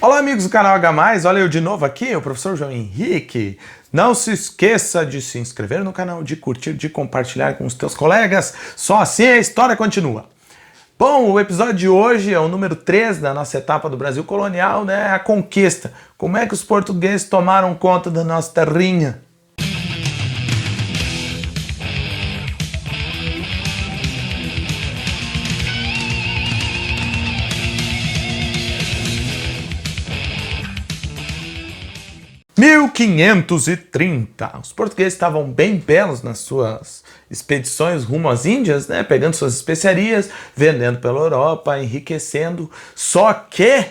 Olá amigos do canal H+, olha eu de novo aqui, o professor João Henrique. Não se esqueça de se inscrever no canal, de curtir, de compartilhar com os teus colegas, só assim a história continua. Bom, o episódio de hoje é o número 3 da nossa etapa do Brasil colonial, né? A conquista. Como é que os portugueses tomaram conta da nossa terrinha? (1530) Os portugueses estavam bem belos nas suas expedições rumo às Índias, né? Pegando suas especiarias, vendendo pela Europa, enriquecendo. Só que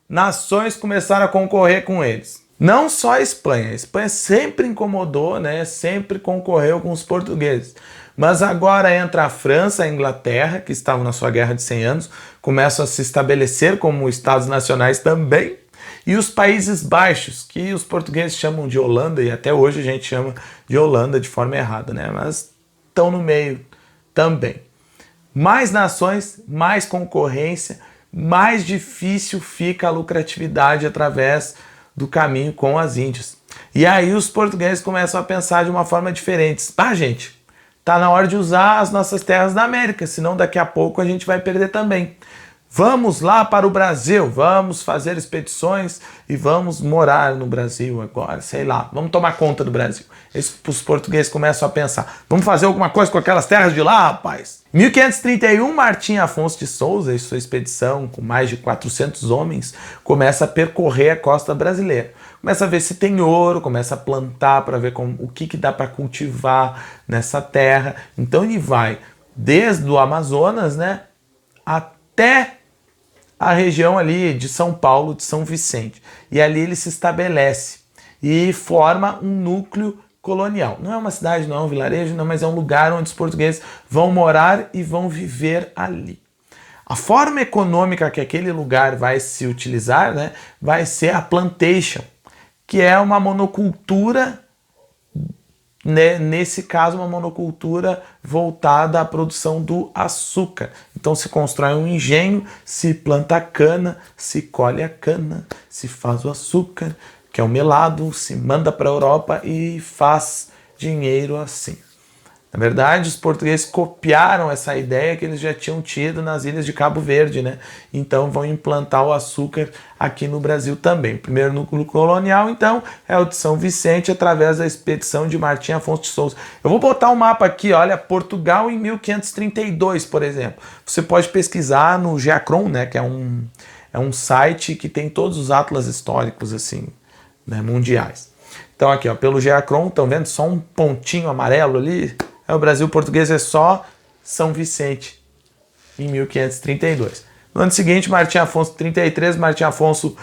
nações começaram a concorrer com eles. Não só a Espanha sempre incomodou, né? Sempre concorreu com os portugueses. Mas agora entra a França, a Inglaterra, que estavam na sua guerra de 100 anos, começam a se estabelecer como estados nacionais também. E os Países Baixos, que os portugueses chamam de Holanda, e até hoje a gente chama de Holanda de forma errada, né? Mas estão no meio também. Mais nações, mais concorrência, mais difícil fica a lucratividade através do caminho com as Índias. E aí os portugueses começam a pensar de uma forma diferente. Gente, tá na hora de usar as nossas terras da América, senão daqui a pouco a gente vai perder também. Vamos lá para o Brasil, vamos fazer expedições e vamos morar no Brasil agora, sei lá, vamos tomar conta do Brasil. Os portugueses começam a pensar, vamos fazer alguma coisa com aquelas terras de lá, rapaz? Em 1531, Martim Afonso de Souza e sua expedição, com mais de 400 homens, começa a percorrer a costa brasileira. Começa a ver se tem ouro, começa a plantar para ver o que dá para cultivar nessa terra. Então ele vai desde o Amazonas, né, até a região ali de São Paulo, de São Vicente. E ali ele se estabelece e forma um núcleo colonial. Não é uma cidade, não é um vilarejo, não, mas é um lugar onde os portugueses vão morar e vão viver ali. A forma econômica que aquele lugar vai se utilizar, né, vai ser a plantation, que é uma monocultura, né, nesse caso uma monocultura voltada à produção do açúcar. Então se constrói um engenho, se planta a cana, se colhe a cana, se faz o açúcar, que é o melado, se manda para a Europa e faz dinheiro assim. Na verdade, os portugueses copiaram essa ideia que eles já tinham tido nas ilhas de Cabo Verde, né? Então vão implantar o açúcar aqui no Brasil também. O primeiro núcleo colonial, então, é o de São Vicente, através da expedição de Martim Afonso de Souza. Eu vou botar um mapa aqui, olha, Portugal em 1532, por exemplo. Você pode pesquisar no Geacron, né? Que é um site que tem todos os atlas históricos, assim, né, mundiais. Então aqui, ó, pelo Geacron, estão vendo só um pontinho amarelo ali? O Brasil português é só São Vicente, em 1532. No ano seguinte, Martim Afonso, 33, Martim Afonso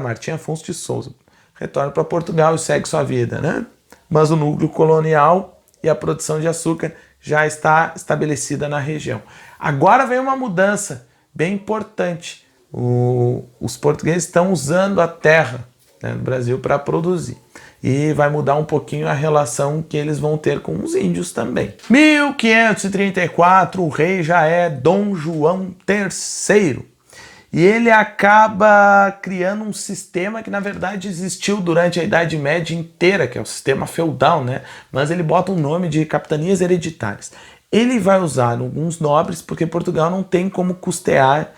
Martim Afonso de Souza, retorna para Portugal e segue sua vida, né? Mas o núcleo colonial e a produção de açúcar já está estabelecida na região. Agora vem uma mudança bem importante. Os portugueses estão usando a terra, né, no Brasil para produzir. E vai mudar um pouquinho a relação que eles vão ter com os índios também. 1534, o rei já é Dom João III. E ele acaba criando um sistema que, na verdade, existiu durante a Idade Média inteira, que é o sistema feudal, né? Mas ele bota um nome de capitanias hereditárias. Ele vai usar alguns nobres, porque Portugal não tem como custear,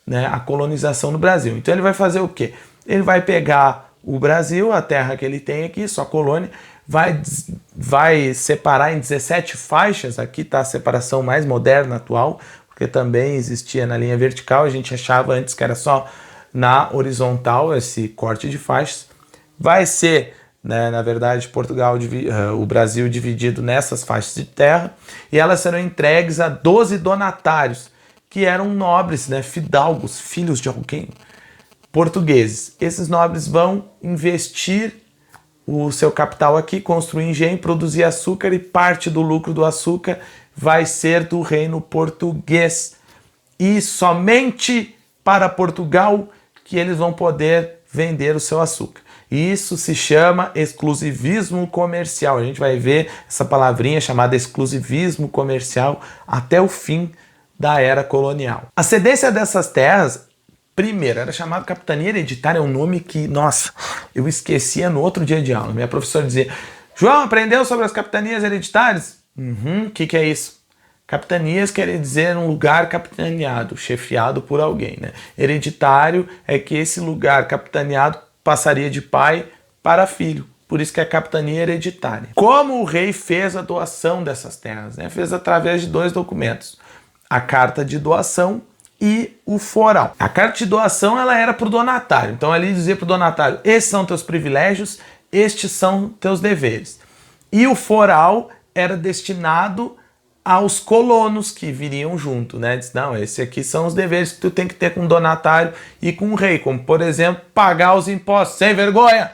né, a colonização no Brasil. Então ele vai fazer o quê? Ele vai pegar o Brasil, a terra que ele tem aqui, sua colônia, vai separar em 17 faixas. Aqui está a separação mais moderna, atual, porque também existia na linha vertical, a gente achava antes que era só na horizontal esse corte de faixas. Vai ser, né, na verdade, o Brasil dividido nessas faixas de terra, e elas serão entregues a 12 donatários, que eram nobres, né, fidalgos, filhos de alguém, portugueses. Esses nobres vão investir o seu capital aqui, construir engenho, produzir açúcar, e parte do lucro do açúcar vai ser do reino português. E somente para Portugal que eles vão poder vender o seu açúcar. Isso se chama exclusivismo comercial. A gente vai ver essa palavrinha chamada exclusivismo comercial até o fim da era colonial. A cedência dessas terras Primeiro, era chamado capitania hereditária, é um nome que, nossa, eu esquecia no outro dia de aula. Minha professora dizia, João, aprendeu sobre as capitanias hereditárias? Que é isso? Capitanias quer dizer um lugar capitaneado, chefiado por alguém, né? Hereditário é que esse lugar capitaneado passaria de pai para filho. Por isso que é capitania hereditária. Como o rei fez a doação dessas terras? Né? Fez através de 2 documentos. A carta de doação e o foral. A carta de doação ela era para o donatário. Então ali dizia para o donatário, esses são teus privilégios, estes são teus deveres. E o foral era destinado aos colonos que viriam junto, né? Diz, não, esses aqui são os deveres que tu tem que ter com o donatário e com o rei, como por exemplo, pagar os impostos, sem vergonha.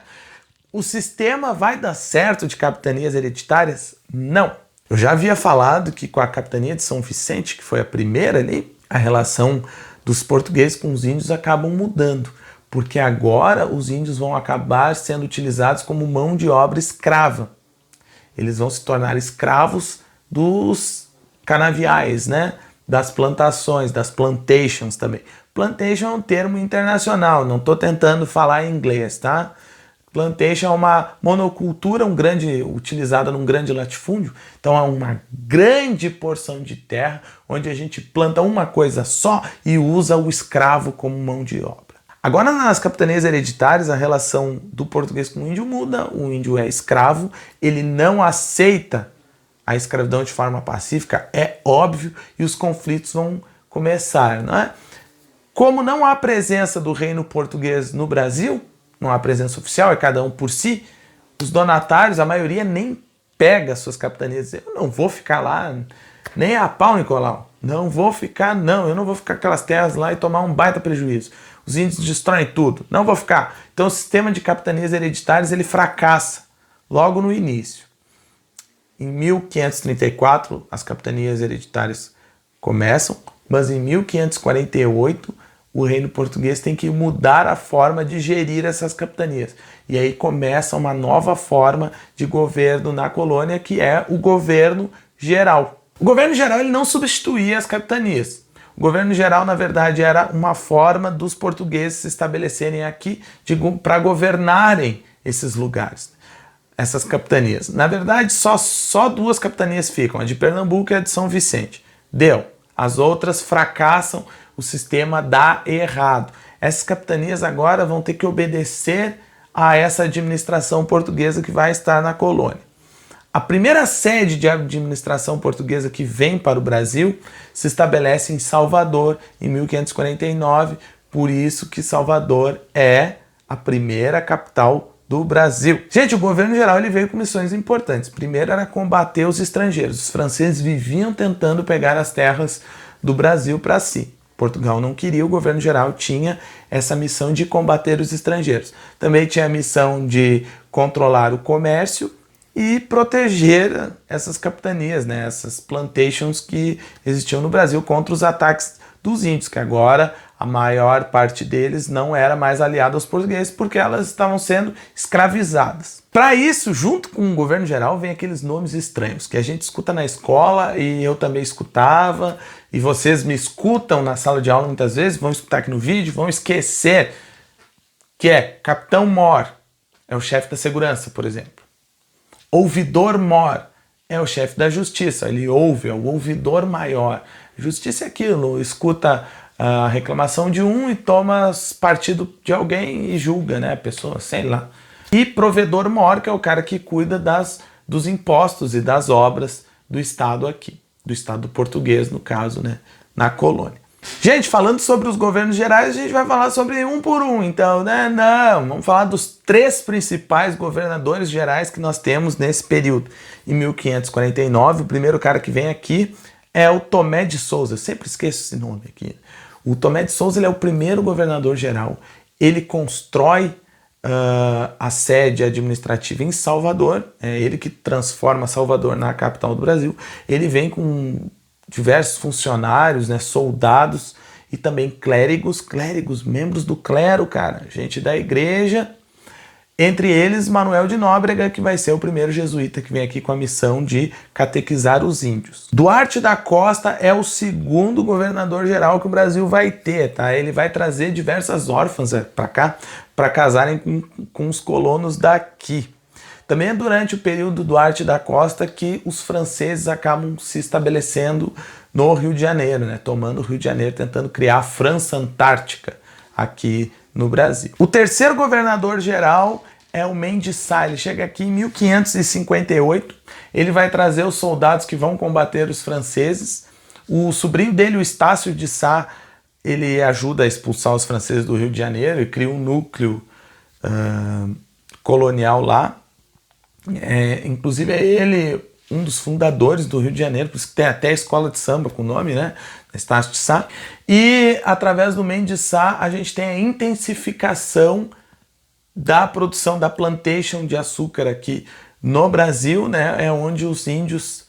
O sistema vai dar certo de capitanias hereditárias? Não. Eu já havia falado que com a capitania de São Vicente, que foi a primeira ali, a relação dos portugueses com os índios acabam mudando, porque agora os índios vão acabar sendo utilizados como mão de obra escrava. Eles vão se tornar escravos dos canaviais, né? Das plantações, das plantations também. Plantation é um termo internacional, não estou tentando falar em inglês, tá? Plantation é uma monocultura utilizada num grande latifúndio, então é uma grande porção de terra onde a gente planta uma coisa só e usa o escravo como mão de obra. Agora nas capitanias hereditárias a relação do português com o índio muda, o índio é escravo, ele não aceita a escravidão de forma pacífica, é óbvio, e os conflitos vão começar, não é? Como não há presença do reino português no Brasil, não há presença oficial, é cada um por si, os donatários, a maioria nem pega suas capitanias, eu não vou ficar lá, nem a pau, Nicolau, não vou ficar não, eu não vou ficar com aquelas terras lá e tomar um baita prejuízo, os índios destroem tudo, não vou ficar. Então o sistema de capitanias hereditárias ele fracassa logo no início. Em 1534 as capitanias hereditárias começam, mas em 1548 o reino português tem que mudar a forma de gerir essas capitanias. E aí começa uma nova forma de governo na colônia, que é o governo geral. O governo geral ele não substituía as capitanias. O governo geral, na verdade, era uma forma dos portugueses se estabelecerem aqui para governarem esses lugares, essas capitanias. Na verdade, só 2 capitanias ficam, a de Pernambuco e a de São Vicente. Deu. As outras fracassam, o sistema dá errado. Essas capitanias agora vão ter que obedecer a essa administração portuguesa que vai estar na colônia. A primeira sede de administração portuguesa que vem para o Brasil se estabelece em Salvador, em 1549, por isso que Salvador é a primeira capital do Brasil. Gente, o governo geral ele veio com missões importantes. Primeiro era combater os estrangeiros. Os franceses viviam tentando pegar as terras do Brasil para si. Portugal não queria, o governo geral tinha essa missão de combater os estrangeiros. Também tinha a missão de controlar o comércio e proteger essas capitanias, né, essas plantations que existiam no Brasil contra os ataques dos índios, que agora a maior parte deles não era mais aliada aos portugueses porque elas estavam sendo escravizadas. Para isso, junto com o governo geral, vem aqueles nomes estranhos que a gente escuta na escola e eu também escutava, e vocês me escutam na sala de aula muitas vezes, vão escutar aqui no vídeo, vão esquecer, que é Capitão-Mor, é o chefe da segurança, por exemplo. Ouvidor-Mor é o chefe da justiça, ele ouve, é o ouvidor maior. Justiça é aquilo, escuta a reclamação de um e toma partido de alguém e julga, né, a pessoa, sei lá. E provedor-mor, que é o cara que cuida dos impostos e das obras do Estado aqui, do Estado português, no caso, né, na colônia. Gente, falando sobre os governos gerais, a gente vai falar sobre um por um, então, né, não, vamos falar dos 3 principais governadores gerais que nós temos nesse período. Em 1549, o primeiro cara que vem aqui é o Tomé de Souza, eu sempre esqueço esse nome aqui. O Tomé de Souza ele é o primeiro governador geral, ele constrói a sede administrativa em Salvador, é ele que transforma Salvador na capital do Brasil. Ele vem com diversos funcionários, né, soldados e também clérigos, membros do clero, cara, gente da igreja. Entre eles, Manuel de Nóbrega, que vai ser o primeiro jesuíta que vem aqui com a missão de catequizar os índios. Duarte da Costa é o segundo governador-geral que o Brasil vai ter, tá? Ele vai trazer diversas órfãs para cá, para casarem com os colonos daqui. Também é durante o período Duarte da Costa que os franceses acabam se estabelecendo no Rio de Janeiro, né? Tomando o Rio de Janeiro, tentando criar a França Antártica aqui no Brasil. O terceiro governador-geral é o Mendes Sá. Ele chega aqui em 1558. Ele vai trazer os soldados que vão combater os franceses. O sobrinho dele, o Estácio de Sá, ele ajuda a expulsar os franceses do Rio de Janeiro e cria um núcleo colonial lá. Inclusive é ele um dos fundadores do Rio de Janeiro, por isso que tem até a escola de samba com o nome, né? Estácio de Sá. E através do Mendes Sá a gente tem a intensificação da produção da plantation de açúcar aqui no Brasil, né? É onde os índios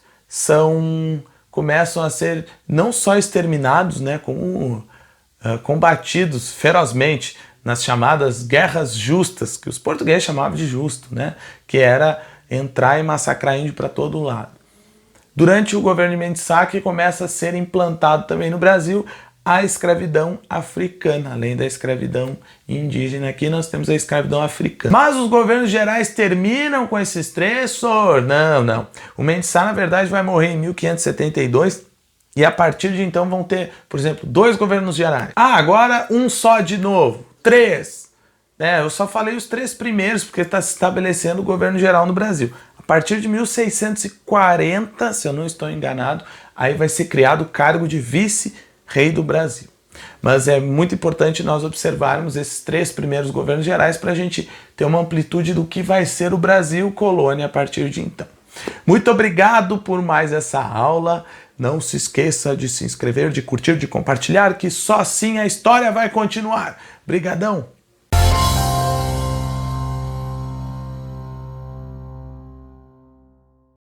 começam a ser não só exterminados, né? Como combatidos ferozmente nas chamadas guerras justas, que os portugueses chamavam de justo, né? Que era entrar e massacrar índio para todo lado. Durante o governo de Mendes Sá, que começa a ser implantado também no Brasil a escravidão africana. Além da escravidão indígena, aqui nós temos a escravidão africana. Mas os governos gerais terminam com esse estressor? Não, não. O Mendes Sá, na verdade, vai morrer em 1572 e a partir de então vão ter, por exemplo, 2 governos gerais. Agora um só de novo. 3. Eu só falei os 3 primeiros porque está se estabelecendo o governo geral no Brasil. A partir de 1640, se eu não estou enganado, aí vai ser criado o cargo de vice-rei do Brasil. Mas é muito importante nós observarmos esses 3 primeiros governos gerais para a gente ter uma amplitude do que vai ser o Brasil colônia a partir de então. Muito obrigado por mais essa aula. Não se esqueça de se inscrever, de curtir, de compartilhar, que só assim a história vai continuar. Brigadão!